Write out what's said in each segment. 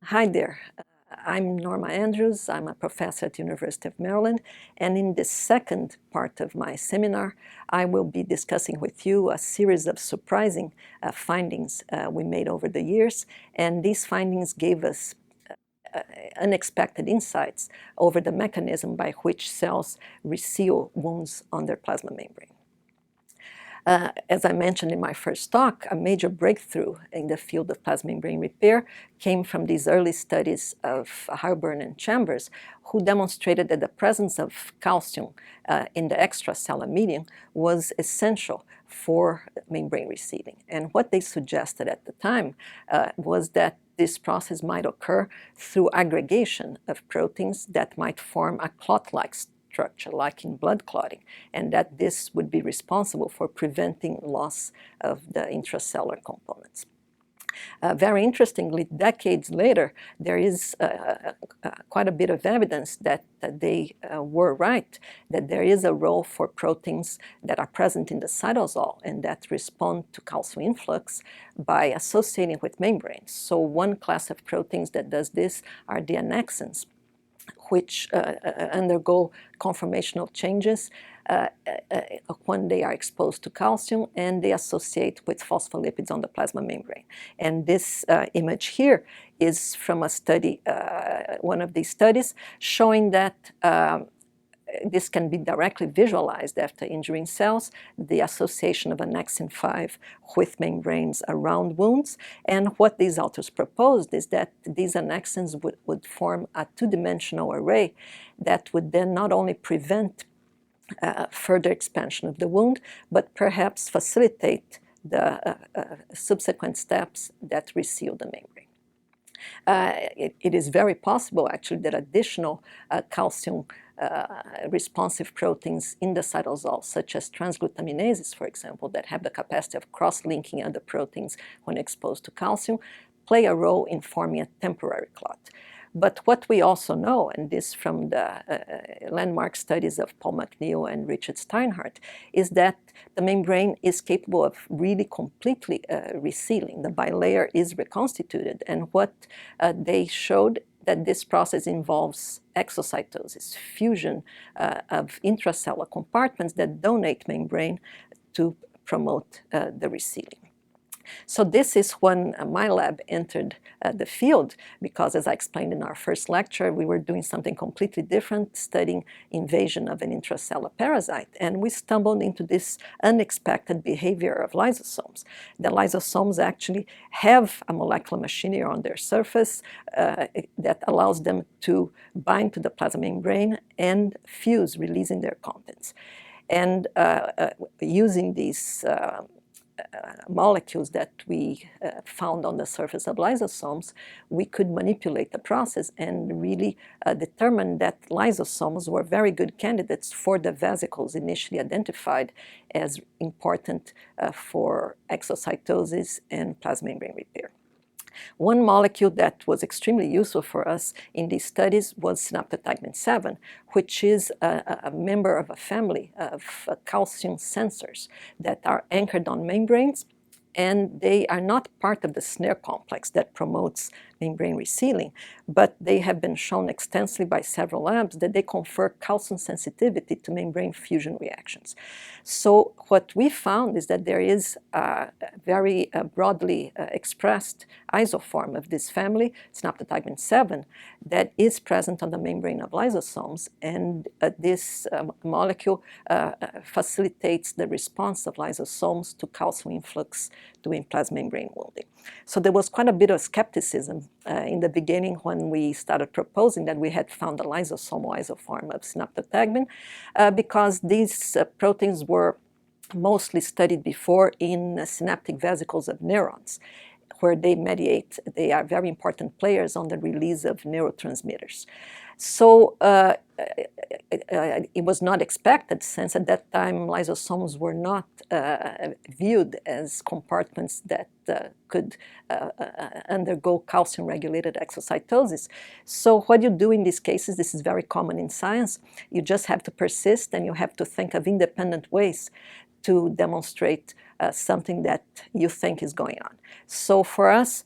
Hi there. I'm Norma Andrews. I'm a professor at the University of Maryland, and in the second part of my seminar, I will be discussing with you a series of surprising findings we made over the years, and these findings gave us unexpected insights over the mechanism by which cells reseal wounds on their plasma membrane. As I mentioned in my first talk, a major breakthrough in the field of plasma membrane repair came from these early studies of Harburn and Chambers, who demonstrated that the presence of calcium in the extracellular medium was essential for membrane resealing. And what they suggested at the time was that this process might occur through aggregation of proteins that might form a clot-like structure, like in blood clotting, and that this would be responsible for preventing loss of the intracellular components. Very interestingly, decades later, there is quite a bit of evidence that they were right, that there is a role for proteins that are present in the cytosol and that respond to calcium influx by associating with membranes. So one class of proteins that does this are the annexins, which undergo conformational changes when they are exposed to calcium, and they associate with phospholipids on the plasma membrane. And this image here is from a study, one of these studies, showing that this can be directly visualized after injuring cells, the association of annexin 5 with membranes around wounds. And what these authors proposed is that these annexins would form a two-dimensional array that would then not only prevent further expansion of the wound, but perhaps facilitate the subsequent steps that reseal the membrane. It is very possible, actually, that additional calcium responsive proteins in the cytosol, such as transglutaminases, for example, that have the capacity of cross-linking other proteins when exposed to calcium, play a role in forming a temporary clot. But what we also know, and this from the landmark studies of Paul McNeil and Richard Steinhardt, is that the membrane is capable of really completely resealing. The bilayer is reconstituted, and what they showed that this process involves exocytosis, fusion of intracellular compartments that donate membrane to promote the resealing. So this is when my lab entered the field, because as I explained in our first lecture, we were doing something completely different, studying invasion of an intracellular parasite, and we stumbled into this unexpected behavior of lysosomes. The lysosomes actually have a molecular machinery on their surface that allows them to bind to the plasma membrane and fuse, releasing their contents. And using these molecules that we found on the surface of lysosomes, we could manipulate the process and really determine that lysosomes were very good candidates for the vesicles initially identified as important for exocytosis and plasma membrane repair. One molecule that was extremely useful for us in these studies was synaptotagmin 7, which is a member of a family of calcium sensors that are anchored on membranes, and they are not part of the snare complex that promotes membrane resealing, but they have been shown extensively by several labs that they confer calcium sensitivity to membrane fusion reactions. So what we found is that there is a very broadly expressed isoform of this family, synaptotagmin 7, that is present on the membrane of lysosomes, and this molecule facilitates the response of lysosomes to calcium influx during plasma membrane wounding. So there was quite a bit of skepticism in the beginning when we started proposing that we had found a lysosomal isoform of synaptotagmin because these proteins were mostly studied before in synaptic vesicles of neurons, where they are very important players on the release of neurotransmitters. So it was not expected, since at that time lysosomes were not viewed as compartments that could undergo calcium-regulated exocytosis. So what you do in these cases, this is very common in science, you just have to persist and you have to think of independent ways to demonstrate something that you think is going on. So for us,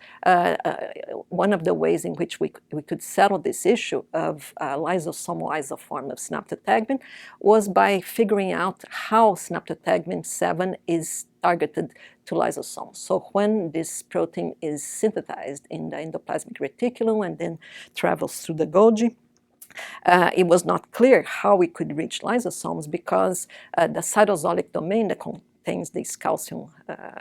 one of the ways in which we could settle this issue of lysosomal isoform of synaptotagmin was by figuring out how synaptotagmin 7 is targeted to lysosomes. So when this protein is synthesized in the endoplasmic reticulum and then travels through the Golgi, it was not clear how we could reach lysosomes because the cytosolic domain that contains these calcium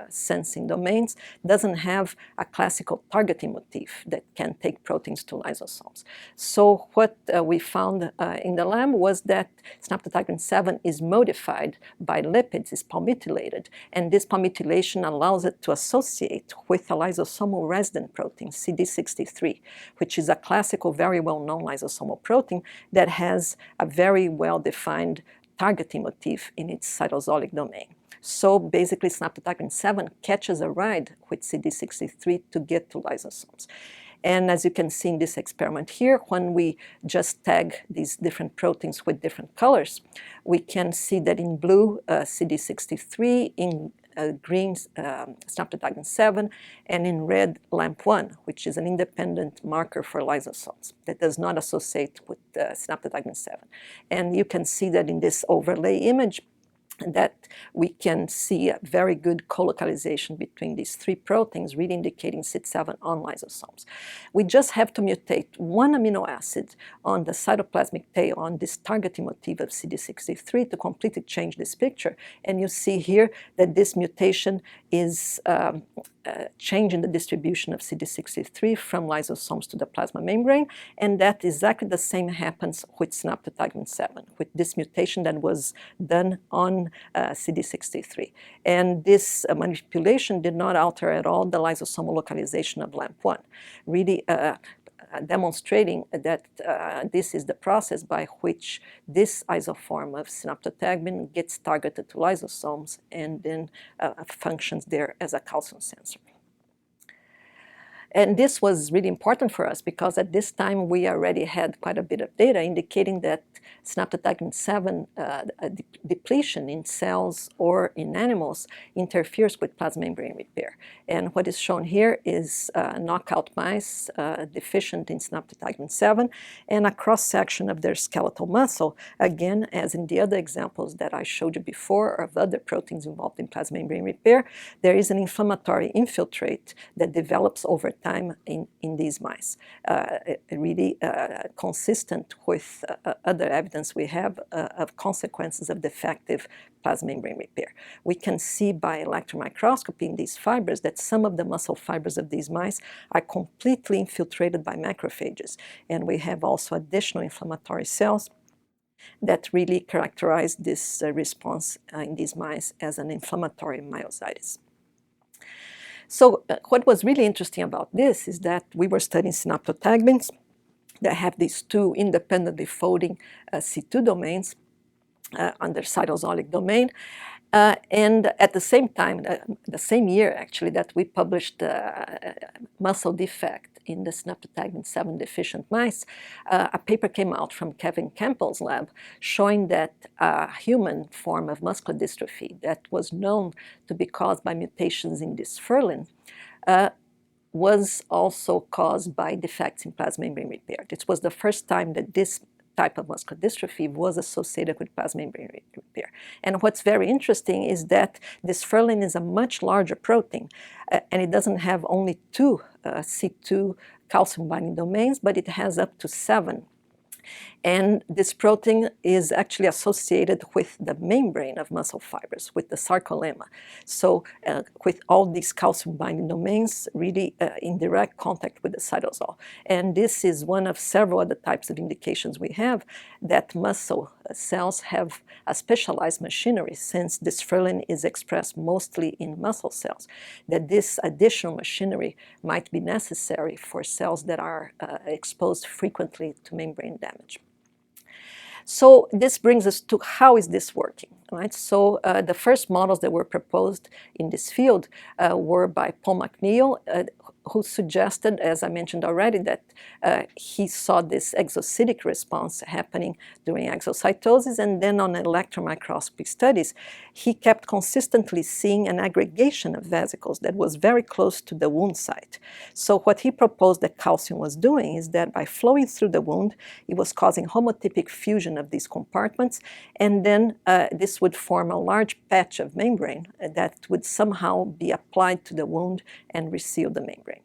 sensing domains doesn't have a classical targeting motif that can take proteins to lysosomes. So what we found in the lab was that synaptotagmin 7 is modified by lipids, is palmitoylated, and this palmitylation allows it to associate with a lysosomal resident protein, CD63, which is a classical, very well-known lysosomal protein that has a very well-defined targeting motif in its cytosolic domain. So basically, synaptotagmin 7 catches a ride with CD63 to get to lysosomes. And as you can see in this experiment here, when we just tag these different proteins with different colors, we can see that in blue, CD63, in green, synaptotagmin 7, and in red, LAMP1, which is an independent marker for lysosomes that does not associate with synaptotagmin 7. And you can see that in this overlay image, that we can see a very good co-localization between these three proteins, really indicating Syt VII on lysosomes. We just have to mutate one amino acid on the cytoplasmic tail on this targeting motif of CD63 to completely change this picture. And you see here that this mutation is changing the distribution of CD63 from lysosomes to the plasma membrane, and that exactly the same happens with synaptotagmin 7, with this mutation that was done on CD63. And this manipulation did not alter at all the lysosomal localization of LAMP1, really demonstrating that this is the process by which this isoform of synaptotagmin gets targeted to lysosomes and then functions there as a calcium sensor. And this was really important for us because at this time we already had quite a bit of data indicating that synaptotagmin 7 depletion in cells or in animals interferes with plasma membrane repair. And what is shown here is knockout mice deficient in synaptotagmin 7 and a cross-section of their skeletal muscle, again, as in the other examples that I showed you before of other proteins involved in plasma membrane repair. There is an inflammatory infiltrate that develops over time in these mice, really consistent with other evidence we have of consequences of defective plasma membrane repair. We can see by electron microscopy in these fibers that some of the muscle fibers of these mice are completely infiltrated by macrophages, and we have also additional inflammatory cells that really characterize this response in these mice as an inflammatory myositis. So what was really interesting about this is that we were studying synaptotagmins that have these two independently folding C2 domains on their cytosolic domain. And at the same time, the same year actually, that we published muscle defect in the synaptotagmin 7 deficient mice, a paper came out from Kevin Campbell's lab showing that a human form of muscular dystrophy that was known to be caused by mutations in dysferlin was also caused by defects in plasma membrane repair. This was the first time that this type of muscular dystrophy was associated with plasma membrane repair. And what's very interesting is that dysferlin is a much larger protein, and it doesn't have only two C2 calcium binding domains, but it has up to 7. And this protein is actually associated with the membrane of muscle fibers, with the sarcolemma. So with all these calcium binding domains really in direct contact with the cytosol. And this is one of several other types of indications we have that muscle cells have a specialized machinery, since dysferlin is expressed mostly in muscle cells, that this additional machinery might be necessary for cells that are exposed frequently to membrane damage. So this brings us to how is this working, right? So the first models that were proposed in this field were by Paul McNeil, who suggested, as I mentioned already, that he saw this exocytic response happening during exocytosis, and then on electron microscopy studies, he kept consistently seeing an aggregation of vesicles that was very close to the wound site. So what he proposed that calcium was doing is that by flowing through the wound, it was causing homotypic fusion of these compartments, and then this would form a large patch of membrane that would somehow be applied to the wound and reseal the membrane.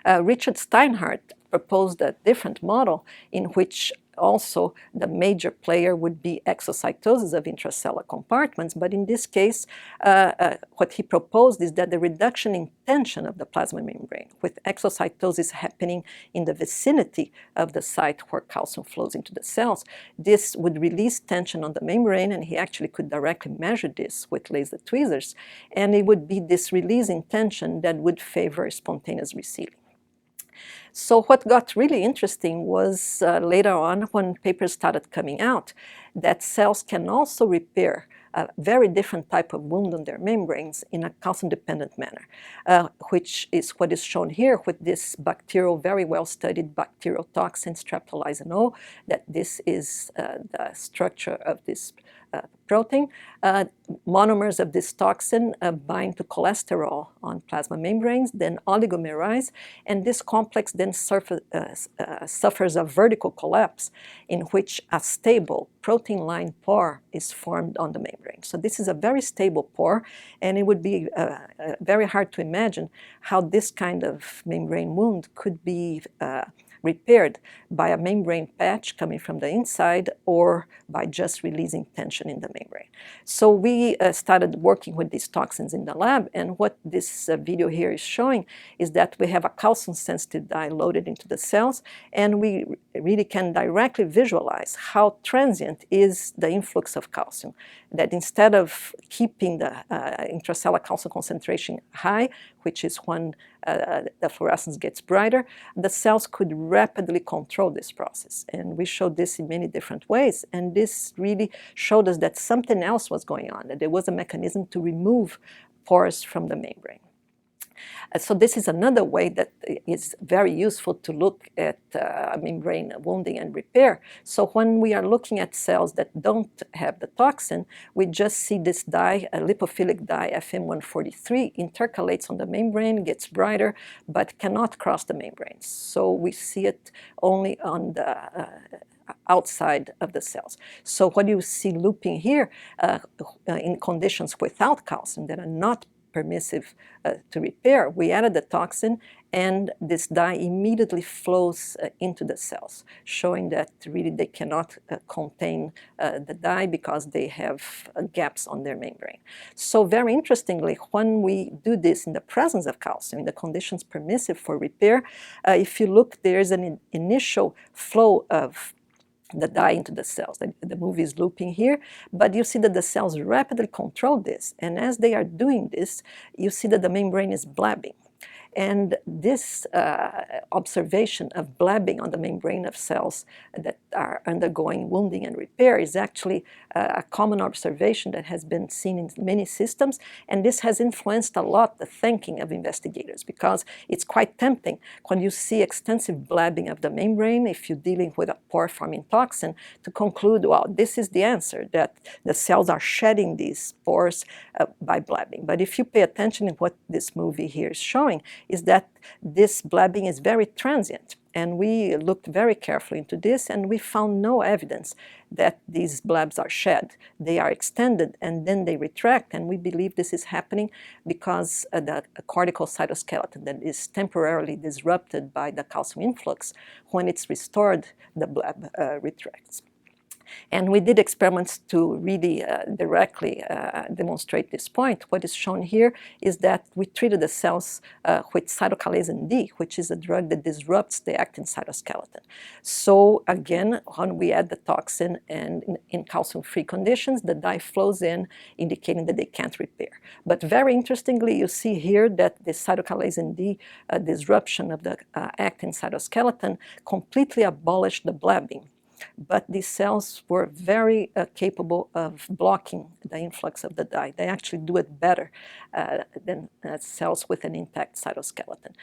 Richard Steinhardt proposed a different model in which also the major player would be exocytosis of intracellular compartments, but in this case, what he proposed is that the reduction in tension of the plasma membrane, with exocytosis happening in the vicinity of the site where calcium flows into the cells, this would release tension on the membrane, and he actually could directly measure this with laser tweezers, and it would be this release in tension that would favor spontaneous resealing. So what got really interesting was later on, when papers started coming out, that cells can also repair a very different type of wound on their membranes in a calcium-dependent manner, which is what is shown here with this bacterial, very well-studied bacterial toxin, streptolysin O, that this is the structure of this protein. Monomers of this toxin bind to cholesterol on plasma membranes, then oligomerize, and this complex then suffers a vertical collapse in which a stable protein-lined pore is formed on the membrane. So this is a very stable pore, and it would be very hard to imagine how this kind of membrane wound could be repaired by a membrane patch coming from the inside or by just releasing tension in the membrane. So we started working with these toxins in the lab, and what this video here is showing is that we have a calcium-sensitive dye loaded into the cells, and we really can directly visualize how transient is the influx of calcium, that instead of keeping the intracellular calcium concentration high, which is when the fluorescence gets brighter, the cells could rapidly control this process. And we showed this in many different ways, and this really showed us that something else was going on, that there was a mechanism to remove pores from the membrane. So this is another way that is very useful to look at membrane wounding and repair. So when we are looking at cells that don't have the toxin, we just see this dye, a lipophilic dye, FM143, intercalates on the membrane, gets brighter, but cannot cross the membrane. So we see it only on the outside of the cells. So what you see looping here in conditions without calcium that are not permissive to repair, we added the toxin, and this dye immediately flows into the cells, showing that really they cannot contain the dye because they have gaps on their membrane. So very interestingly, when we do this in the presence of calcium, in the conditions permissive for repair, if you look, there's an initial flow of the dye into the cells. The movie is looping here, but you see that the cells rapidly control this, and as they are doing this, you see that the membrane is blabbing. And this observation of blabbing on the membrane of cells that are undergoing wounding and repair is actually a common observation that has been seen in many systems, and this has influenced a lot the thinking of investigators, because it's quite tempting when you see extensive blabbing of the membrane, if you're dealing with a pore-forming toxin, to conclude, well, this is the answer, that the cells are shedding these pores by blabbing. But if you pay attention to what this movie here is showing, is that this blabbing is very transient. And we looked very carefully into this, and we found no evidence that these blabs are shed. They are extended, and then they retract, and we believe this is happening because the cortical cytoskeleton that is temporarily disrupted by the calcium influx, when it's restored, the blab retracts. And we did experiments to really directly demonstrate this point. What is shown here is that we treated the cells with cytokinesin D, which is a drug that disrupts the actin cytoskeleton. So again, when we add the toxin and in calcium-free conditions, the dye flows in, indicating that they can't repair. But very interestingly, you see here that the cytokinesin D disruption of the actin cytoskeleton completely abolished the blabbing. but these cells were very capable of blocking the influx of the dye. They actually do it better than cells with an intact cytoskeleton.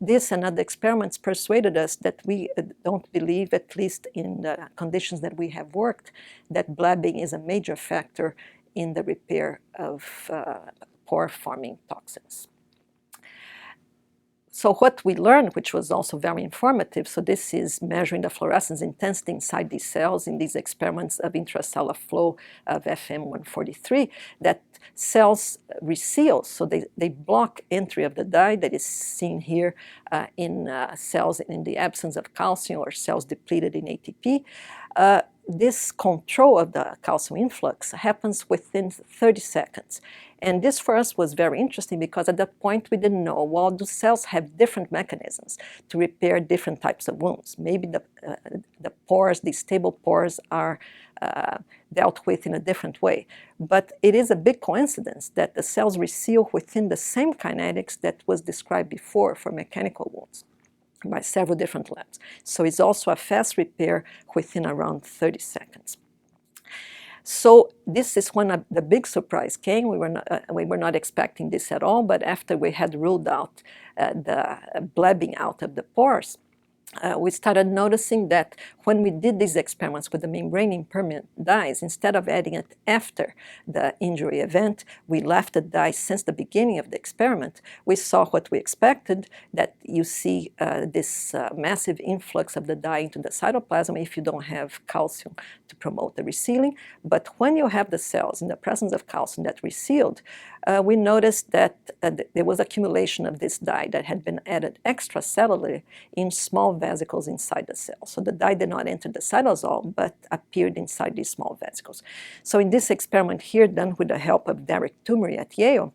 This and other experiments persuaded us that we don't believe, at least in the conditions that we have worked, that blabbing is a major factor in the repair of pore-forming toxins. So what we learned, which was also very informative, so this is measuring the fluorescence intensity inside these cells in these experiments of intracellular flow of FM143, that cells reseal, so they block entry of the dye that is seen here in cells in the absence of calcium or cells depleted in ATP. This control of the calcium influx happens within 30 seconds. And this for us was very interesting because at that point we didn't know, well, do cells have different mechanisms to repair different types of wounds? Maybe the pores, these stable pores, are dealt with in a different way. But it is a big coincidence that the cells reseal within the same kinetics that was described before for mechanical wounds by several different labs. So it's also a fast repair within around 30 seconds. So this is when the big surprise came. We were not expecting this at all, but after we had ruled out the blabbing out of the pores, we started noticing that when we did these experiments with the membrane impermeant dyes, instead of adding it after the injury event, we left the dye since the beginning of the experiment. We saw what we expected, that you see this massive influx of the dye into the cytoplasm if you don't have calcium to promote the resealing. But when you have the cells in the presence of calcium that resealed, we noticed that there was accumulation of this dye that had been added extracellularly in small vesicles inside the cell. So the dye did not enter the cytosol, but appeared inside these small vesicles. So in this experiment here, done with the help of Derek Tumery at Yale,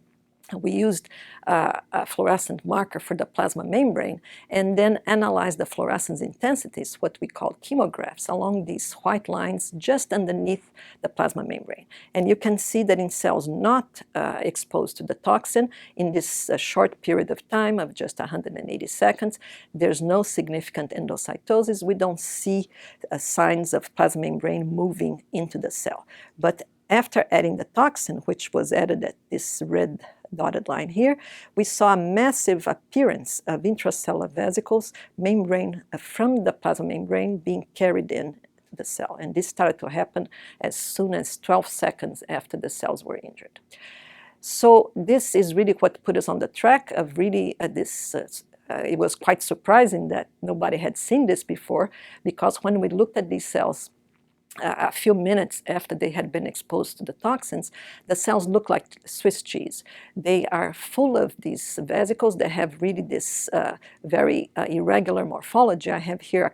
we used a fluorescent marker for the plasma membrane and then analyzed the fluorescence intensities, what we call chemographs, along these white lines just underneath the plasma membrane. And you can see that in cells not exposed to the toxin, in this short period of time of just 180 seconds, there's no significant endocytosis. We don't see signs of plasma membrane moving into the cell. But after adding the toxin, which was added at this red dotted line here, we saw a massive appearance of intracellular vesicles, membrane from the plasma membrane being carried in to the cell. And this started to happen as soon as 12 seconds after the cells were injured. So this is really what put us on the track of really it was quite surprising that nobody had seen this before, because when we looked at these cells a few minutes after they had been exposed to the toxins, the cells look like Swiss cheese. They are full of these vesicles. They have really this very irregular morphology. I have here a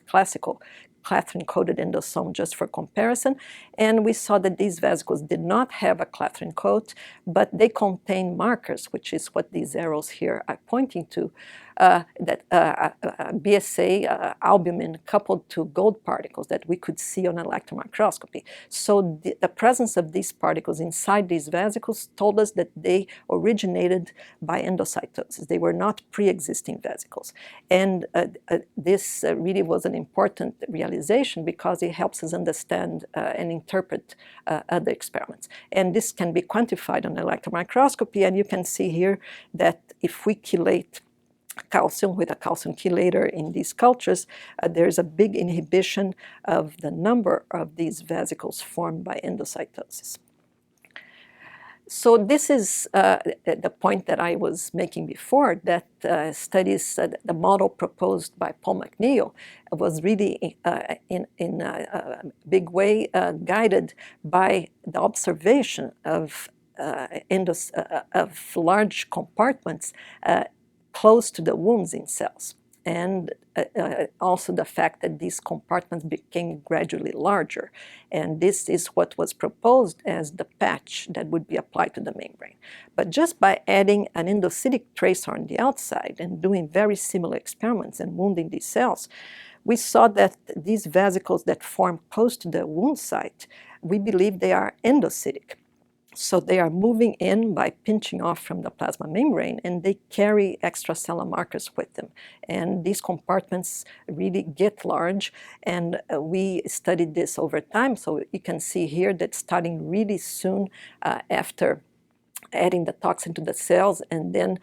classical clathrin-coated endosome just for comparison, and we saw that these vesicles did not have a clathrin coat, but they contain markers, which is what these arrows here are pointing to, that BSA albumin coupled to gold particles that we could see on electron microscopy. So the presence of these particles inside these vesicles told us that they originated by endocytosis. They were not pre-existing vesicles. And this really was an important realization because it helps us understand and interpret other experiments. And this can be quantified on electron microscopy, and you can see here that if we chelate calcium with a calcium chelator in these cultures, there's a big inhibition of the number of these vesicles formed by endocytosis. So this is the point that I was making before, that studies, the model proposed by Paul McNeil was really in a big way guided by the observation of large compartments close to the wounds in cells, and also the fact that these compartments became gradually larger. And this is what was proposed as the patch that would be applied to the membrane. But just by adding an endocytic tracer on the outside and doing very similar experiments and wounding these cells, we saw that these vesicles that form close to the wound site, we believe they are endocytic. So they are moving in by pinching off from the plasma membrane, and they carry extracellular markers with them. And these compartments really get large, and we studied this over time. So you can see here that starting really soon after adding the toxin to the cells and then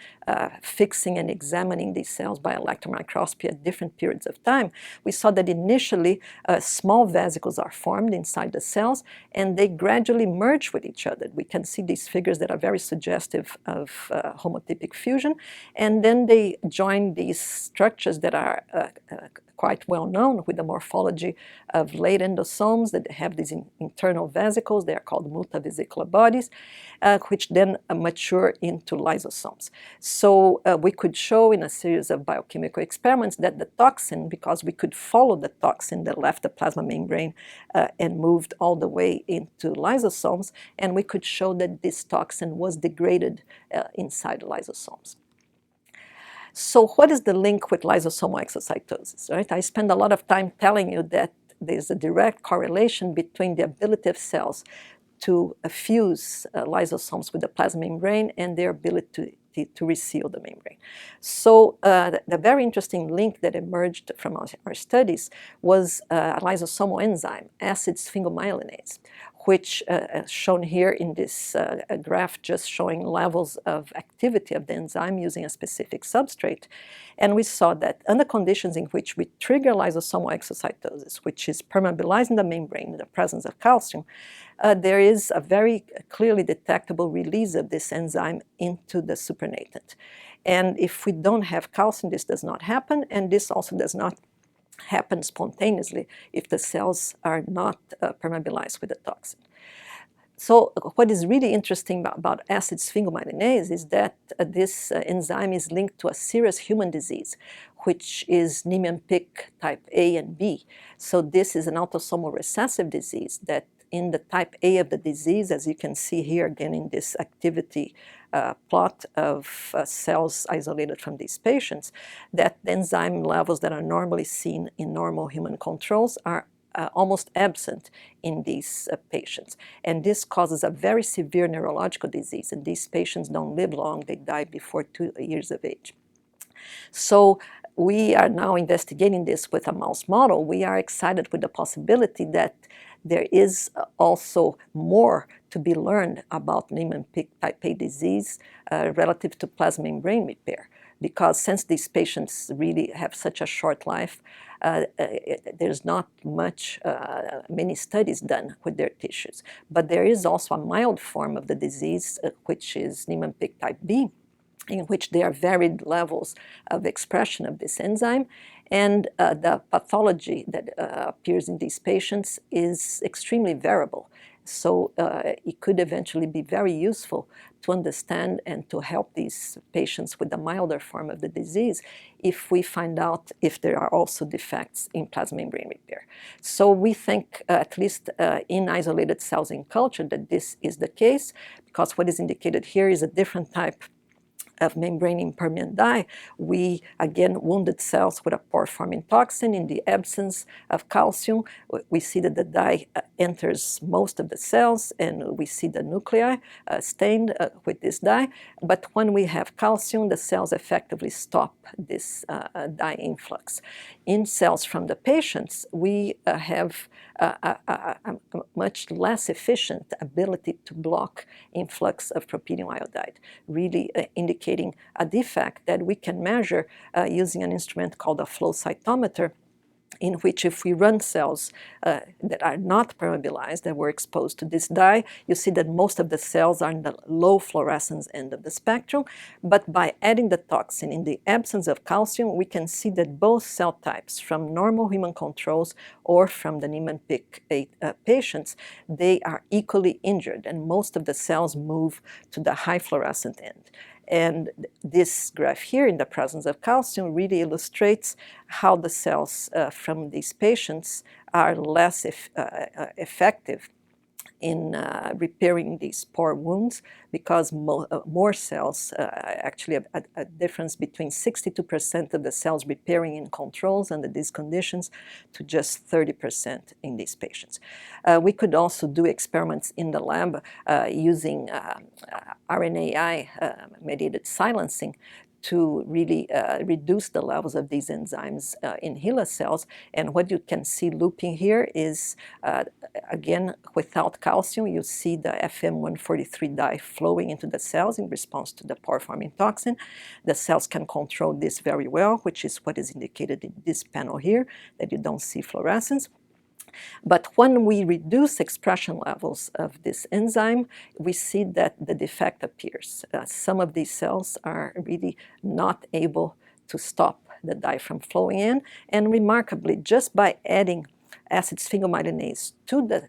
fixing and examining these cells by electron microscopy at different periods of time, we saw that initially small vesicles are formed inside the cells and they gradually merge with each other. We can see these figures that are very suggestive of homotypic fusion, and then they join these structures that are quite well known with the morphology of late endosomes that have these internal vesicles. They are called multivesicular bodies, which then mature into lysosomes. So we could show in a series of biochemical experiments that the toxin, because we could follow the toxin that left the plasma membrane and moved all the way into lysosomes, and we could show that this toxin was degraded inside lysosomes. So what is the link with lysosomal exocytosis, right? I spend a lot of time telling you that there's a direct correlation between the ability of cells to fuse lysosomes with the plasma membrane and their ability to reseal the membrane. So the very interesting link that emerged from our studies was a lysosomal enzyme, acid sphingomyelinase, which shown here in this graph, just showing levels of activity of the enzyme using a specific substrate. And we saw that under conditions in which we trigger lysosomal exocytosis, which is permeabilizing the membrane in the presence of calcium, there is a very clearly detectable release of this enzyme into the supernatant. And if we don't have calcium, this does not happen, and this also does not happen spontaneously if the cells are not permeabilized with the toxin. So what is really interesting about acid sphingomyelinase is that this enzyme is linked to a serious human disease, which is Niemann-Pick Type A and B. So this is an autosomal recessive disease that in the type A of the disease, as you can see here again in this activity plot of cells isolated from these patients, that the enzyme levels that are normally seen in normal human controls are almost absent in these patients. And this causes a very severe neurological disease, and these patients don't live long, they die before 2 years of age. So we are now investigating this with a mouse model. We are excited with the possibility that there is also more to be learned about Niemann-Pick Type A disease relative to plasma membrane repair. Because since these patients really have such a short life, there's not many studies done with their tissues. But there is also a mild form of the disease, which is Niemann-Pick Type B, in which there are varied levels of expression of this enzyme. And the pathology that appears in these patients is extremely variable. So it could eventually be very useful to understand and to help these patients with the milder form of the disease if we find out if there are also defects in plasma membrane repair. So we think, at least in isolated cells in culture, that this is the case, because what is indicated here is a different type of membrane impermeant dye. We again wounded cells with a pore-forming toxin in the absence of calcium. We see that the dye enters most of the cells, and we see the nuclei stained with this dye. But when we have calcium, the cells effectively stop this dye influx. In cells from the patients, we have a much less efficient ability to block influx of propylium iodide, really indicating a defect that we can measure using an instrument called a flow cytometer, in which if we run cells that are not permeabilized, that were exposed to this dye, you see that most of the cells are in the low fluorescence end of the spectrum. But by adding the toxin in the absence of calcium, we can see that both cell types, from normal human controls or from the Niemann-Pick patients, they are equally injured, and most of the cells move to the high fluorescent end. And this graph here in the presence of calcium really illustrates how the cells from these patients are less effective repairing these pore wounds, because more cells, actually a difference between 62% of the cells repairing in controls under these conditions to just 30% in these patients. We could also do experiments in the lab using RNAi mediated silencing to really reduce the levels of these enzymes in HeLa cells. And what you can see looping here is, again, without calcium, you see the FM143 dye flowing into the cells in response to the pore-forming toxin. The cells can control this very well, which is what is indicated in this panel here, that you don't see fluorescence. But when we reduce expression levels of this enzyme, we see that the defect appears. Some of these cells are really not able to stop the dye from flowing in, and remarkably, just by adding acid sphingomyelinase to the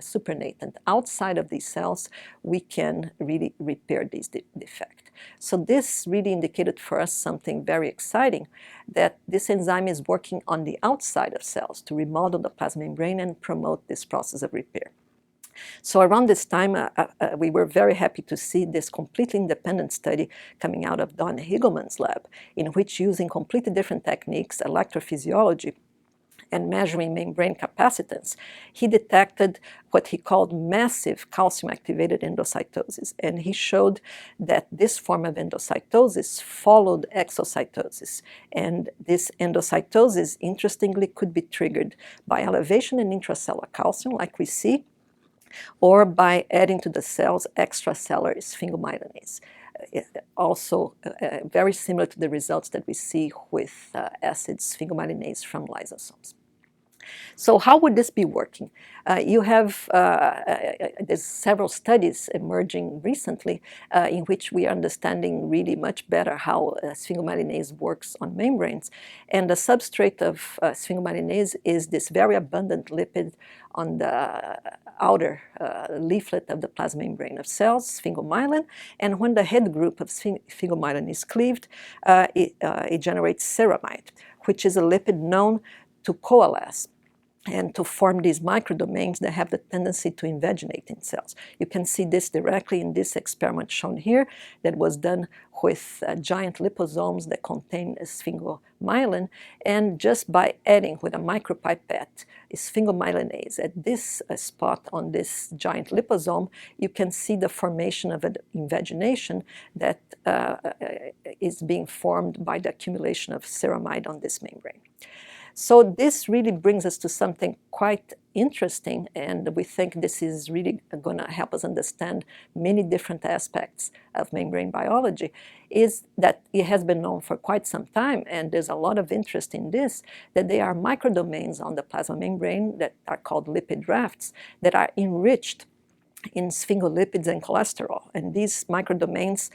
supernatant outside of these cells, we can really repair this defect. So this really indicated for us something very exciting, that this enzyme is working on the outside of cells to remodel the plasma membrane and promote this process of repair. So around this time, we were very happy to see this completely independent study coming out of Don Higelman's lab, in which, using completely different techniques, electrophysiology, and measuring membrane capacitance, he detected what he called massive calcium-activated endocytosis. And he showed that this form of endocytosis followed exocytosis. And this endocytosis, interestingly, could be triggered by elevation in intracellular calcium, like we see, or by adding to the cells extracellular sphingomyelinase. Also very similar to the results that we see with acid sphingomyelinase from lysosomes. So how would this be working? You have, there's several studies emerging recently in which we are understanding really much better how sphingomyelinase works on membranes. And the substrate of sphingomyelinase is this very abundant lipid on the outer leaflet of the plasma membrane of cells, sphingomyelin. And when the head group of sphingomyelin is cleaved, it generates ceramide, which is a lipid known to coalesce and to form these microdomains that have the tendency to invaginate in cells. You can see this directly in this experiment shown here that was done with giant liposomes that contain sphingomyelin, and just by adding with a micropipette sphingomyelinase at this spot on this giant liposome, you can see the formation of an invagination that is being formed by the accumulation of ceramide on this membrane. So this really brings us to something quite interesting, and we think this is really going to help us understand many different aspects of membrane biology, is that it has been known for quite some time, and there's a lot of interest in this, that there are microdomains on the plasma membrane that are called lipid rafts that are enriched in sphingolipids and cholesterol. And these microdomains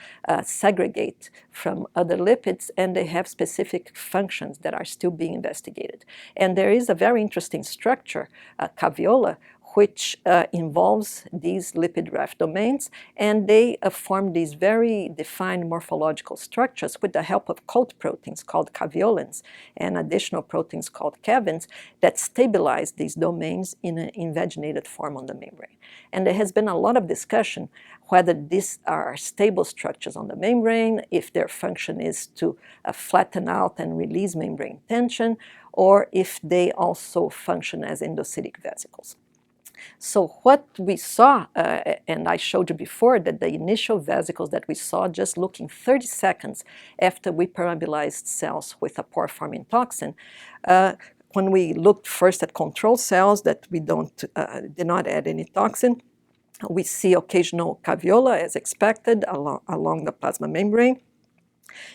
segregate from other lipids, and they have specific functions that are still being investigated. And there is a very interesting structure, caveola, which involves these lipid raft domains, and they form these very defined morphological structures with the help of coat proteins called caveolins and additional proteins called cavins that stabilize these domains in an invaginated form on the membrane. And there has been a lot of discussion whether these are stable structures on the membrane, if their function is to flatten out and release membrane tension, or if they also function as endocytic vesicles. So what we saw, and I showed you before, that the initial vesicles that we saw just looking 30 seconds after we permeabilized cells with a pore-forming toxin, when we looked first at control cells that we did not add any toxin, we see occasional caveola as expected along the plasma membrane.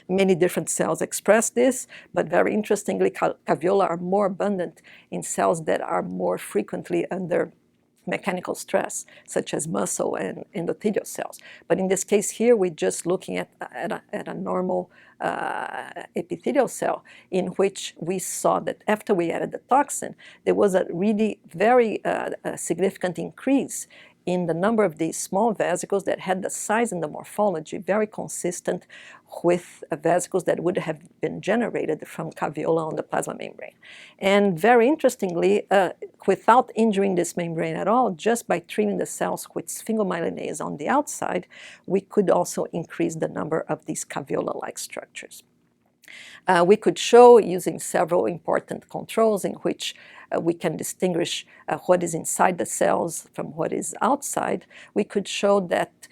Many different cells express this, but very interestingly, caveola are more abundant in cells that are more frequently under mechanical stress, such as muscle and endothelial cells. But in this case here, we're just looking at a normal epithelial cell, in which we saw that after we added the toxin, there was a really very significant increase in the number of these small vesicles that had the size and the morphology very consistent with vesicles that would have been generated from caveola on the plasma membrane. And very interestingly, without injuring this membrane at all, just by treating the cells with sphingomyelinase on the outside, we could also increase the number of these caveola-like structures. We could show, using several important controls in which we can distinguish what is inside the cells from what is outside, we could show that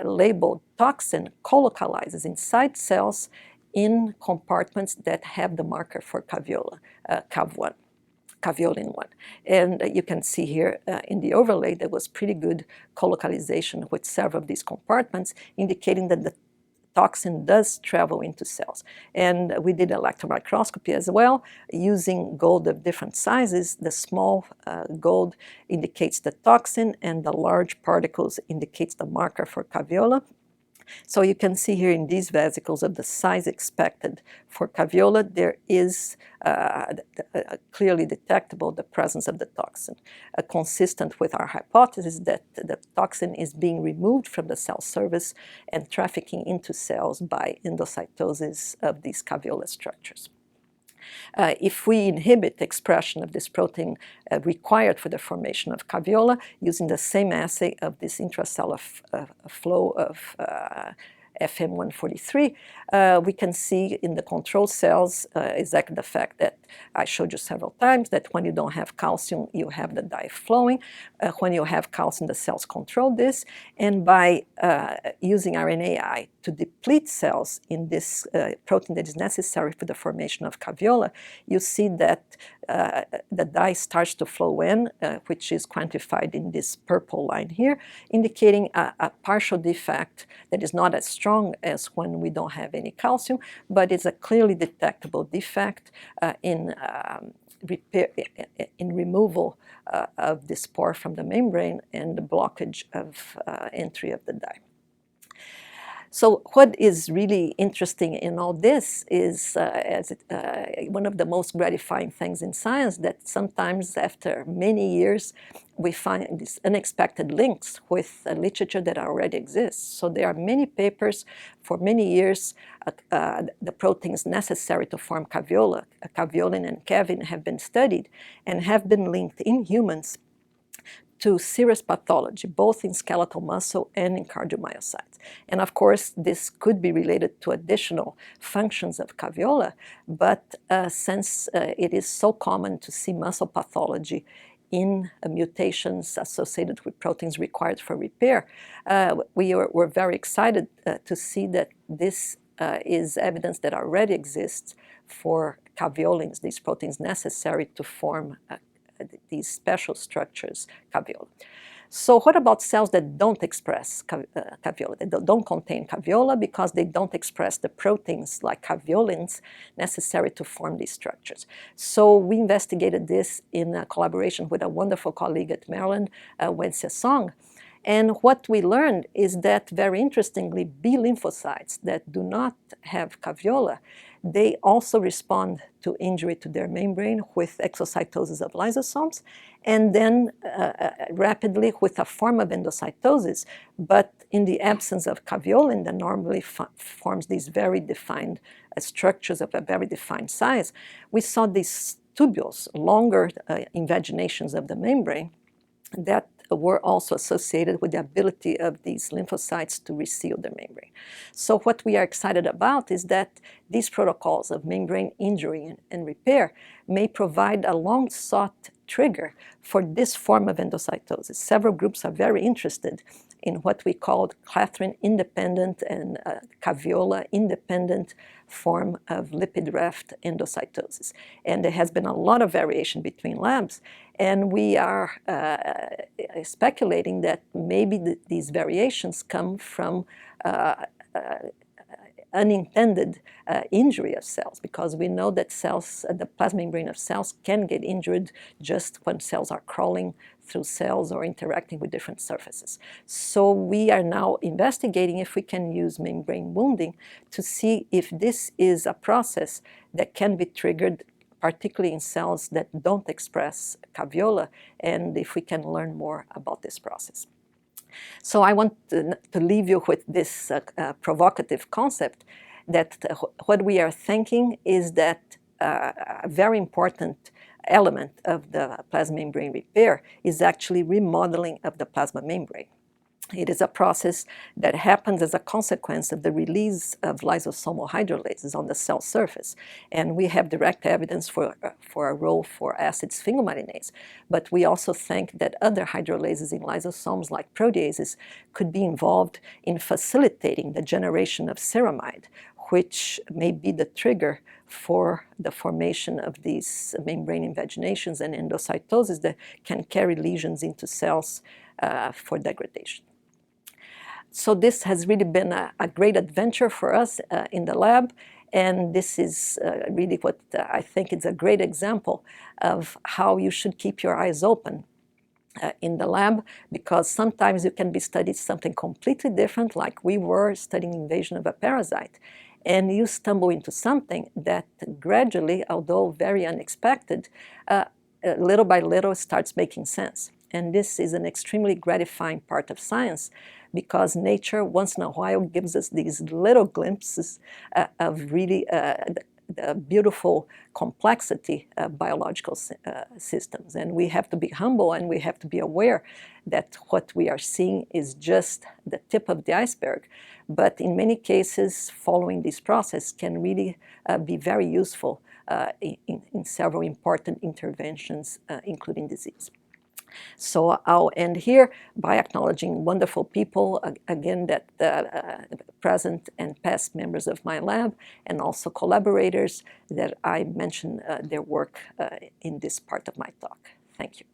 labeled toxin colocalizes inside cells in compartments that have the marker for caveola, CAV1. Caveolin 1. And you can see here in the overlay there was pretty good colocalization with several of these compartments, indicating that the toxin does travel into cells. And we did electron microscopy as well, using gold of different sizes. The small gold indicates the toxin, and the large particles indicates the marker for caveola. So you can see here in these vesicles of the size expected for caveola, there is clearly detectable the presence of the toxin, consistent with our hypothesis that the toxin is being removed from the cell surface and trafficking into cells by endocytosis of these caveola structures. If we inhibit expression of this protein required for the formation of caveola using the same assay of this intracellular flow of FM143, we can see in the control cells exactly the fact that I showed you several times, that when you don't have calcium, you have the dye flowing. When you have calcium, the cells control this. And by using RNAi to deplete cells in this protein that is necessary for the formation of caveola, you see that the dye starts to flow in, which is quantified in this purple line here, indicating a partial defect that is not as strong as when we don't have any calcium, but it's a clearly detectable defect in removal of the spore from the membrane and the blockage of entry of the dye. So what is really interesting in all this is one of the most gratifying things in science, that sometimes after many years we find these unexpected links with literature that already exists. So there are many papers for many years. The proteins necessary to form caveola, caveolin and cavin, have been studied and have been linked in humans to serous pathology, both in skeletal muscle and in cardiomyocytes. And of course, this could be related to additional functions of caveola, but since it is so common to see muscle pathology in mutations associated with proteins required for repair, we were very excited to see that this is evidence that already exists for caveolins, these proteins necessary to form these special structures, caveola. So what about cells that don't express caveola? They don't contain caveola because they don't express the proteins like caveolins necessary to form these structures. So we investigated this in a collaboration with a wonderful colleague at Maryland, Wenxia Song. And what we learned is that, very interestingly, B lymphocytes that do not have caveola, they also respond to injury to their membrane with exocytosis of lysosomes, and then rapidly with a form of endocytosis, but in the absence of caveolin that normally forms these very defined structures of a very defined size. We saw these tubules, longer invaginations of the membrane, that were also associated with the ability of these lymphocytes to reseal the membrane. So what we are excited about is that these protocols of membrane injury and repair may provide a long-sought trigger for this form of endocytosis. Several groups are very interested in what we call clathrin-independent and caveola-independent form of lipid raft endocytosis. And there has been a lot of variation between labs, and we are speculating that maybe these variations come from unintended injury of cells, because we know that cells, the plasma membrane of cells can get injured just when cells are crawling through cells or interacting with different surfaces. So we are now investigating if we can use membrane wounding to see if this is a process that can be triggered, particularly in cells that don't express caveola, and if we can learn more about this process. So I want to leave you with this provocative concept that what we are thinking is that a very important element of the plasma membrane repair is actually remodeling of the plasma membrane. It is a process that happens as a consequence of the release of lysosomal hydrolases on the cell surface. And we have direct evidence for a role for acid sphingomyelinase. But we also think that other hydrolases in lysosomes, like proteases, could be involved in facilitating the generation of ceramide, which may be the trigger for the formation of these membrane invaginations and endocytosis that can carry lesions into cells for degradation. So this has really been a great adventure for us in the lab, and this is really what I think is a great example of how you should keep your eyes open in the lab, because sometimes you can be studying something completely different, like we were studying invasion of a parasite, and you stumble into something that gradually, although very unexpected, little by little starts making sense. And this is an extremely gratifying part of science, because nature once in a while gives us these little glimpses of really the beautiful complexity of biological systems. And we have to be humble, and we have to be aware that what we are seeing is just the tip of the iceberg. But in many cases, following this process can really be very useful in several important interventions, including disease. So I'll end here by acknowledging wonderful people, again, that present and past members of my lab, and also collaborators that I mentioned their work in this part of my talk. Thank you.